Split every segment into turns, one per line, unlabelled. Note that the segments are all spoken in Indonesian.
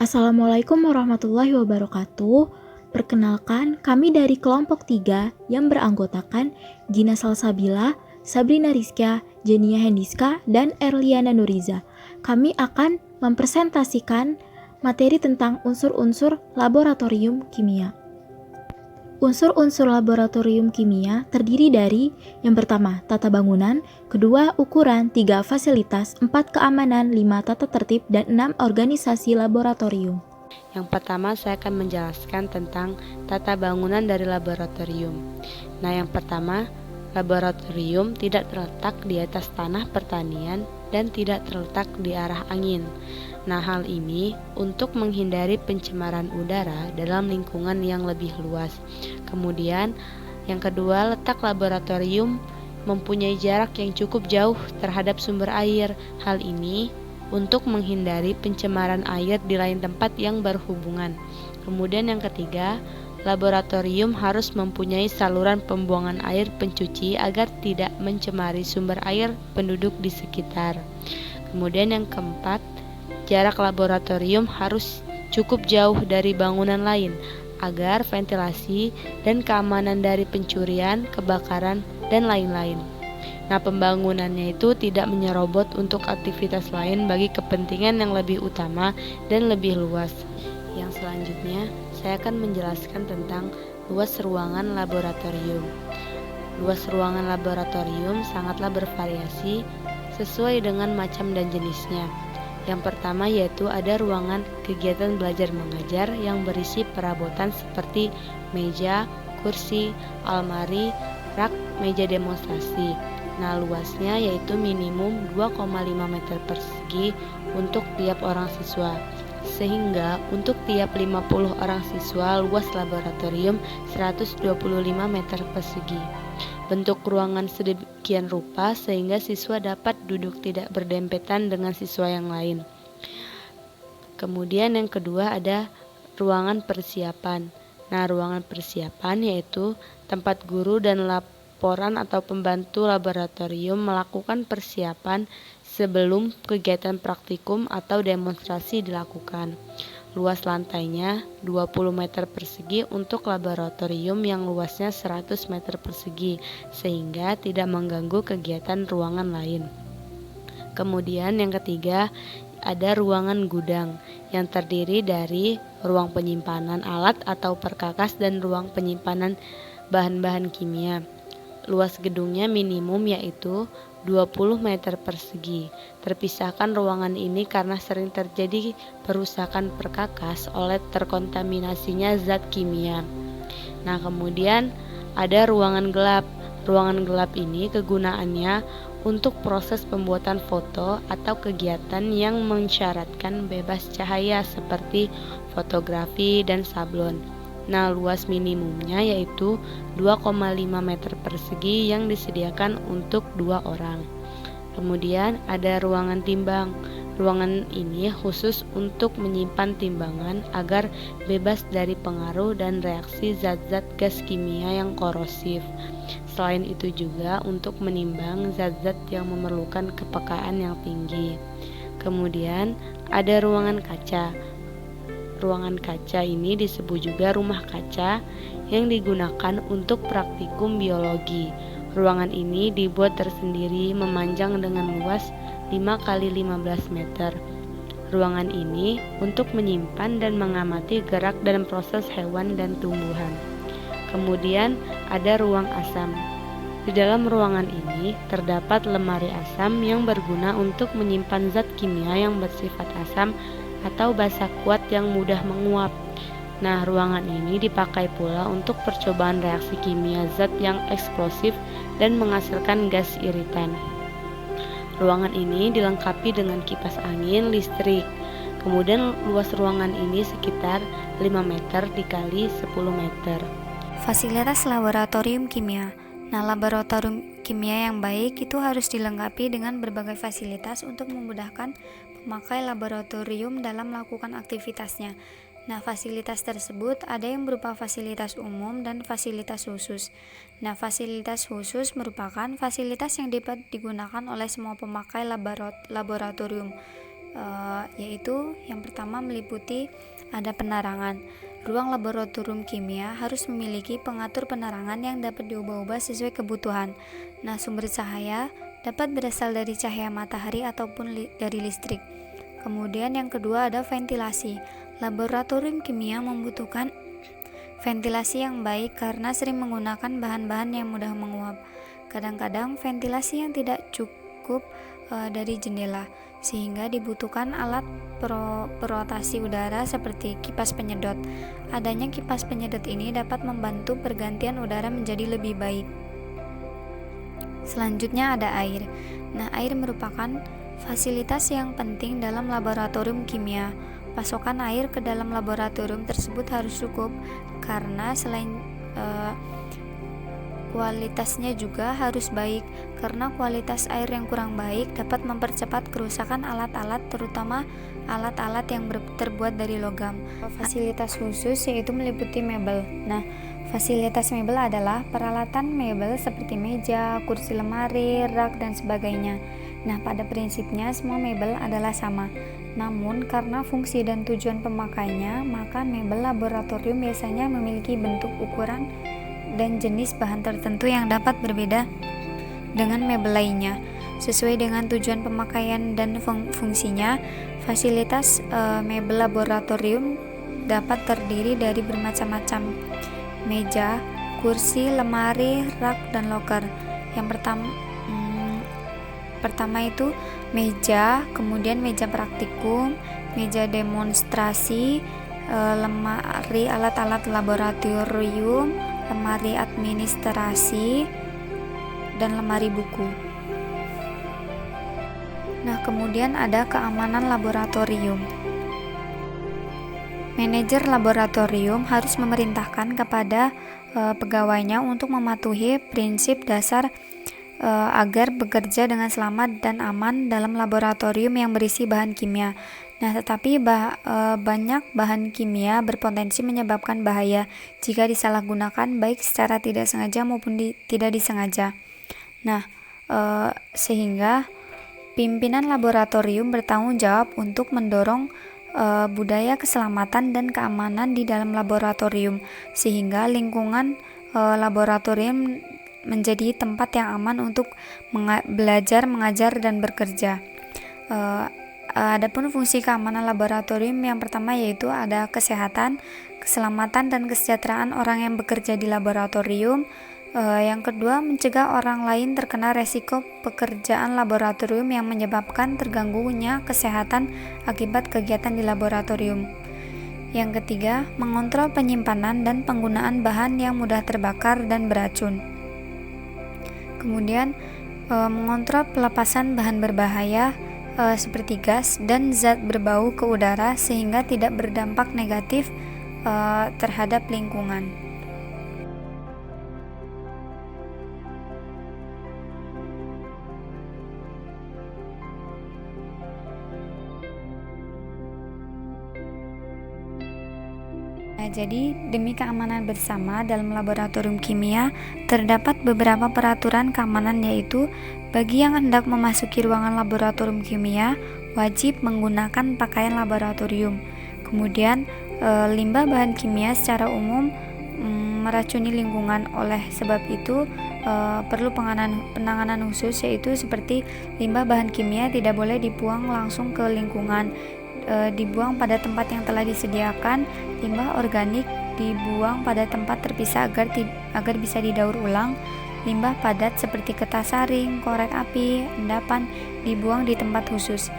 Assalamualaikum warahmatullahi wabarakatuh. Perkenalkan, kami dari kelompok 3 yang beranggotakan Gina Salsabila, Sabrina Rizka, Jenia Hendiska, dan Erliana Nuriza. Kami akan mempresentasikan materi tentang unsur-unsur laboratorium kimia. Unsur-unsur laboratorium kimia terdiri dari yang pertama, tata bangunan, kedua, ukuran, 3, fasilitas, 4, keamanan, 5, tata tertib, dan 6, organisasi laboratorium.
Yang pertama saya akan menjelaskan tentang tata bangunan dari laboratorium. Nah, yang pertama, laboratorium tidak terletak di atas tanah pertanian dan tidak terletak di arah angin. Nah, hal ini untuk menghindari pencemaran udara dalam lingkungan yang lebih luas. Kemudian, yang kedua, letak laboratorium mempunyai jarak yang cukup jauh terhadap sumber air. Hal ini untuk menghindari pencemaran air di lain tempat yang berhubungan. Kemudian yang ketiga, laboratorium harus mempunyai saluran pembuangan air pencuci agar tidak mencemari sumber air penduduk di sekitar. Kemudian yang keempat, jarak laboratorium harus cukup jauh dari bangunan lain agar ventilasi dan keamanan dari pencurian, kebakaran, dan lain-lain. Nah, pembangunannya itu tidak menyerobot untuk aktivitas lain bagi kepentingan yang lebih utama dan lebih luas. Yang selanjutnya, saya akan menjelaskan tentang luas ruangan laboratorium. Luas ruangan laboratorium sangatlah bervariasi sesuai dengan macam dan jenisnya. Yang pertama yaitu ada ruangan kegiatan belajar mengajar yang berisi perabotan seperti meja, kursi, almari, rak, meja demonstrasi. Nah, luasnya yaitu minimum 2,5 meter persegi untuk tiap orang siswa. Sehingga untuk tiap 50 orang siswa luas laboratorium 125 meter persegi. Bentuk ruangan sedemikian rupa sehingga siswa dapat duduk tidak berdempetan dengan siswa yang lain. Kemudian yang kedua ada ruangan persiapan. Nah, ruangan persiapan yaitu tempat guru dan laporan atau pembantu laboratorium melakukan persiapan sebelum kegiatan praktikum atau demonstrasi dilakukan. Luas lantainya 20 meter persegi untuk laboratorium yang luasnya 100 meter persegi, sehingga tidak mengganggu kegiatan ruangan lain. Kemudian yang ketiga, ada ruangan gudang yang terdiri dari ruang penyimpanan alat atau perkakas dan ruang penyimpanan bahan-bahan kimia. Luas gedungnya minimum yaitu 20 meter persegi. Terpisahkan ruangan ini karena sering terjadi perusakan perkakas oleh terkontaminasinya zat kimia. Nah, kemudian ada ruangan gelap. Ruangan gelap ini kegunaannya untuk proses pembuatan foto atau kegiatan yang mensyaratkan bebas cahaya seperti fotografi dan sablon. Nah, luas minimumnya yaitu 2,5 meter persegi yang disediakan untuk 2 orang. Kemudian ada ruangan timbang. Ruangan ini khusus untuk menyimpan timbangan agar bebas dari pengaruh dan reaksi zat-zat gas kimia yang korosif. Selain itu juga untuk menimbang zat-zat yang memerlukan kepekaan yang tinggi. Kemudian ada ruangan kaca. Ruangan kaca ini disebut juga rumah kaca yang digunakan untuk praktikum biologi. Ruangan ini dibuat tersendiri memanjang dengan luas 5 x 15 meter. Ruangan ini untuk menyimpan dan mengamati gerak dan proses hewan dan tumbuhan. Kemudian ada ruang asam. Di dalam ruangan ini terdapat lemari asam yang berguna untuk menyimpan zat kimia yang bersifat asam atau basa kuat yang mudah menguap. Nah, ruangan ini dipakai pula untuk percobaan reaksi kimia zat yang eksplosif dan menghasilkan gas iritan. Ruangan ini dilengkapi dengan kipas angin listrik. Kemudian luas ruangan ini sekitar 5 meter dikali 10 meter.
Fasilitas laboratorium kimia. Nah, laboratorium kimia yang baik itu harus dilengkapi dengan berbagai fasilitas untuk memudahkan pemakai laboratorium dalam melakukan aktivitasnya. Nah, fasilitas tersebut ada yang berupa fasilitas umum dan fasilitas khusus. Nah, fasilitas khusus merupakan fasilitas yang dapat digunakan oleh semua pemakai laboratorium. yaitu yang pertama meliputi ada penerangan. Ruang laboratorium kimia harus memiliki pengatur penerangan yang dapat diubah-ubah sesuai kebutuhan. Nah, sumber cahaya dapat berasal dari cahaya matahari ataupun dari listrik. Kemudian yang kedua ada ventilasi. Laboratorium kimia membutuhkan ventilasi yang baik karena sering menggunakan bahan-bahan yang mudah menguap. Kadang-kadang ventilasi yang tidak cukup dari jendela, sehingga dibutuhkan alat perotasi udara seperti kipas penyedot. Adanya kipas penyedot ini dapat membantu pergantian udara menjadi lebih baik. Selanjutnya ada air. Nah, air merupakan fasilitas yang penting dalam laboratorium kimia. Pasokan air ke dalam laboratorium tersebut harus cukup karena selain kualitasnya juga harus baik, karena kualitas air yang kurang baik dapat mempercepat kerusakan alat-alat, terutama alat-alat yang terbuat dari logam. Fasilitas khusus yaitu meliputi mebel. Nah, fasilitas mebel adalah peralatan mebel seperti meja, kursi lemari, rak, dan sebagainya. Nah, pada prinsipnya semua mebel adalah sama. Namun, karena fungsi dan tujuan pemakainya, maka mebel laboratorium biasanya memiliki bentuk, ukuran, dan jenis bahan tertentu yang dapat berbeda dengan mebel lainnya. Sesuai dengan tujuan pemakaian dan fungsinya, fasilitas mebel laboratorium dapat terdiri dari bermacam-macam meja, kursi, lemari, rak, dan loker. Yang pertama itu meja, kemudian meja praktikum, meja demonstrasi, lemari alat-alat laboratorium, lemari administrasi, dan lemari buku. Nah, kemudian ada keamanan laboratorium. Manajer laboratorium harus memerintahkan kepada pegawainya untuk mematuhi prinsip dasar agar bekerja dengan selamat dan aman dalam laboratorium yang berisi bahan kimia. Nah, tetapi banyak bahan kimia berpotensi menyebabkan bahaya jika disalahgunakan baik secara tidak sengaja maupun tidak disengaja. Nah, sehingga pimpinan laboratorium bertanggung jawab untuk mendorong budaya keselamatan dan keamanan di dalam laboratorium, sehingga lingkungan laboratorium menjadi tempat yang aman untuk belajar, mengajar, dan bekerja. Adapun fungsi keamanan laboratorium yang pertama yaitu ada kesehatan, keselamatan, dan kesejahteraan orang yang bekerja di laboratorium. Yang kedua, mencegah orang lain terkena resiko pekerjaan laboratorium yang menyebabkan terganggunya kesehatan akibat kegiatan di laboratorium. Yang ketiga, mengontrol penyimpanan dan penggunaan bahan yang mudah terbakar dan beracun. Kemudian, mengontrol pelepasan bahan berbahaya seperti gas dan zat berbau ke udara sehingga tidak berdampak negatif terhadap lingkungan. Nah, jadi demi keamanan bersama dalam laboratorium kimia, terdapat beberapa peraturan keamanan, yaitu bagi yang hendak memasuki ruangan laboratorium kimia wajib menggunakan pakaian laboratorium. Kemudian limbah bahan kimia secara umum meracuni lingkungan. Oleh sebab itu perlu penanganan khusus, yaitu seperti limbah bahan kimia tidak boleh dibuang langsung ke lingkungan, dibuang pada tempat yang telah disediakan. Limbah organik dibuang pada tempat terpisah agar bisa didaur ulang. Limbah padat seperti kertas saring, korek api, endapan dibuang di tempat khusus.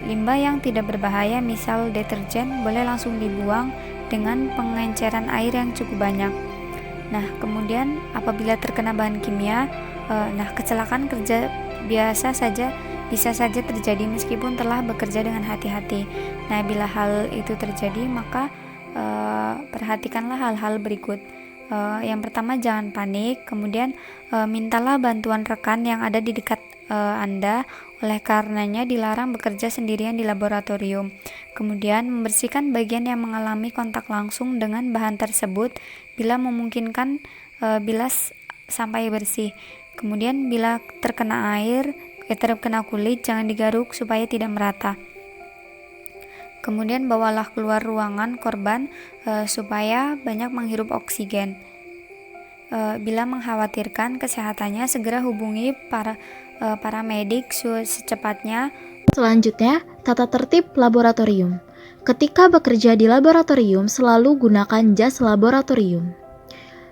Limbah yang tidak berbahaya, misal deterjen, boleh langsung dibuang dengan pengenceran air yang cukup banyak. Nah, kemudian apabila terkena bahan kimia, kecelakaan kerja bisa saja terjadi meskipun telah bekerja dengan hati-hati. Nah, bila hal itu terjadi, maka perhatikanlah hal-hal berikut. Yang pertama, jangan panik. Kemudian mintalah bantuan rekan yang ada di dekat Anda. Oleh karenanya dilarang bekerja sendirian di laboratorium. Kemudian membersihkan bagian yang mengalami kontak langsung dengan bahan tersebut bila memungkinkan, bilas sampai bersih. Kemudian bila terkena air, terkena kulit jangan digaruk supaya tidak merata. Kemudian bawalah keluar ruangan korban supaya banyak menghirup oksigen. Bila mengkhawatirkan kesehatannya, segera hubungi paramedik secepatnya.
Selanjutnya, tata tertib laboratorium. Ketika bekerja di laboratorium, selalu gunakan jas laboratorium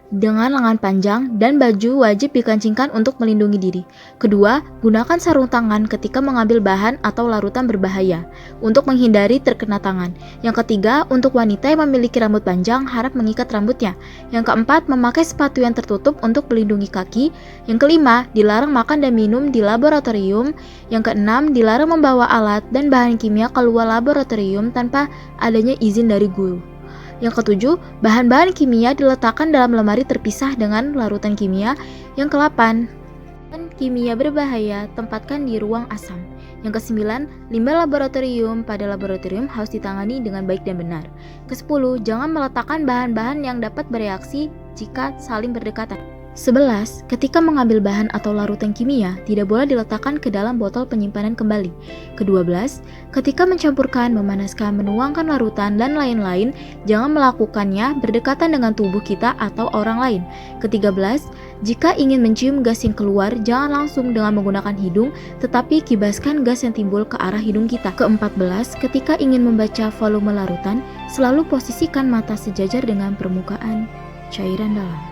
dengan lengan panjang dan baju wajib dikancingkan untuk melindungi diri. Kedua, gunakan sarung tangan ketika mengambil bahan atau larutan berbahaya untuk menghindari terkena tangan. Yang ketiga, untuk wanita yang memiliki rambut panjang harap mengikat rambutnya. Yang keempat, memakai sepatu yang tertutup untuk melindungi kaki. Yang kelima, dilarang makan dan minum di laboratorium. Yang keenam, dilarang membawa alat dan bahan kimia keluar laboratorium tanpa adanya izin dari guru. Yang ketujuh, bahan-bahan kimia diletakkan dalam lemari terpisah dengan larutan kimia. Yang ke-8, kimia berbahaya tempatkan di ruang asam. Yang ke-9, limbah laboratorium pada laboratorium harus ditangani dengan baik dan benar. Ke-10, jangan meletakkan bahan-bahan yang dapat bereaksi jika saling berdekatan. 11. Ketika mengambil bahan atau larutan kimia, tidak boleh diletakkan ke dalam botol penyimpanan kembali. Ke-12. Ketika mencampurkan, memanaskan, menuangkan larutan, dan lain-lain, jangan melakukannya berdekatan dengan tubuh kita atau orang lain. Ke-13. Jika ingin mencium gas yang keluar, jangan langsung dengan menggunakan hidung, tetapi kibaskan gas yang timbul ke arah hidung kita. Ke-14. Ketika ingin membaca volume larutan, selalu posisikan mata sejajar dengan permukaan cairan dalam.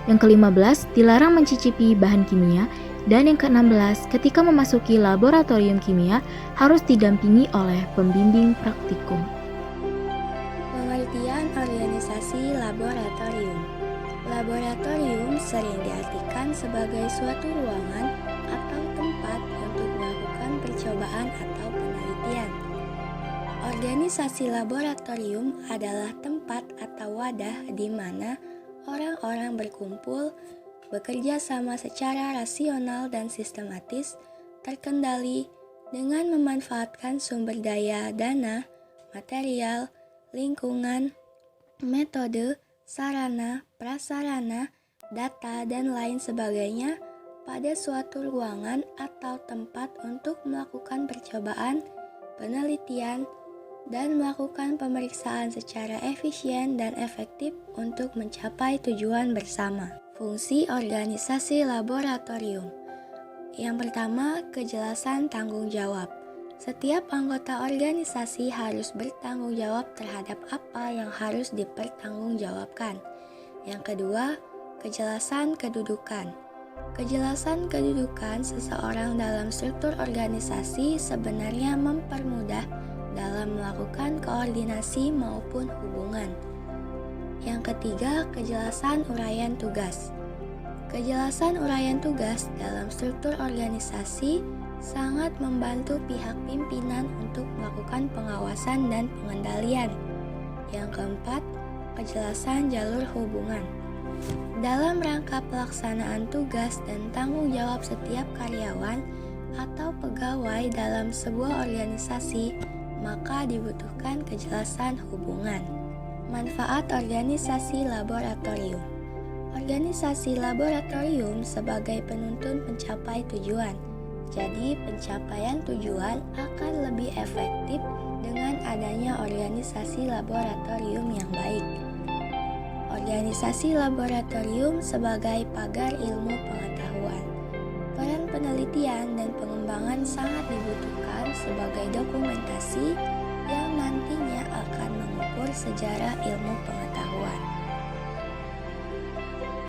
Yang ke-15, dilarang mencicipi bahan kimia. Dan yang ke-16, ketika memasuki laboratorium kimia, harus didampingi oleh pembimbing praktikum.
Pengertian organisasi laboratorium. Laboratorium sering diartikan sebagai suatu ruangan atau tempat untuk melakukan percobaan atau penelitian. Organisasi laboratorium adalah tempat atau wadah di mana orang-orang berkumpul, bekerja sama secara rasional dan sistematis, terkendali dengan memanfaatkan sumber daya dana, material, lingkungan, metode, sarana, prasarana, data, dan lain sebagainya pada suatu ruangan atau tempat untuk melakukan percobaan, penelitian, dan melakukan pemeriksaan secara efisien dan efektif untuk mencapai tujuan bersama. Fungsi organisasi laboratorium. Yang pertama, kejelasan tanggung jawab. Setiap anggota organisasi harus bertanggung jawab terhadap apa yang harus dipertanggungjawabkan. Yang kedua, kejelasan kedudukan. Kejelasan kedudukan seseorang dalam struktur organisasi sebenarnya mempermudah dalam melakukan koordinasi maupun hubungan. Yang ketiga, kejelasan uraian tugas. Kejelasan uraian tugas dalam struktur organisasi sangat membantu pihak pimpinan untuk melakukan pengawasan dan pengendalian. Yang keempat, kejelasan jalur hubungan. Dalam rangka pelaksanaan tugas dan tanggung jawab setiap karyawan atau pegawai dalam sebuah organisasi, maka dibutuhkan kejelasan hubungan. Manfaat organisasi laboratorium. Organisasi laboratorium sebagai penuntun pencapai tujuan. Jadi, pencapaian tujuan akan lebih efektif dengan adanya organisasi laboratorium yang baik. Organisasi laboratorium sebagai pagar ilmu pengetahuan. Peran penelitian dan pengembangan sangat dibutuhkan sebagai dokumentasi yang nantinya akan mengukur sejarah ilmu pengetahuan.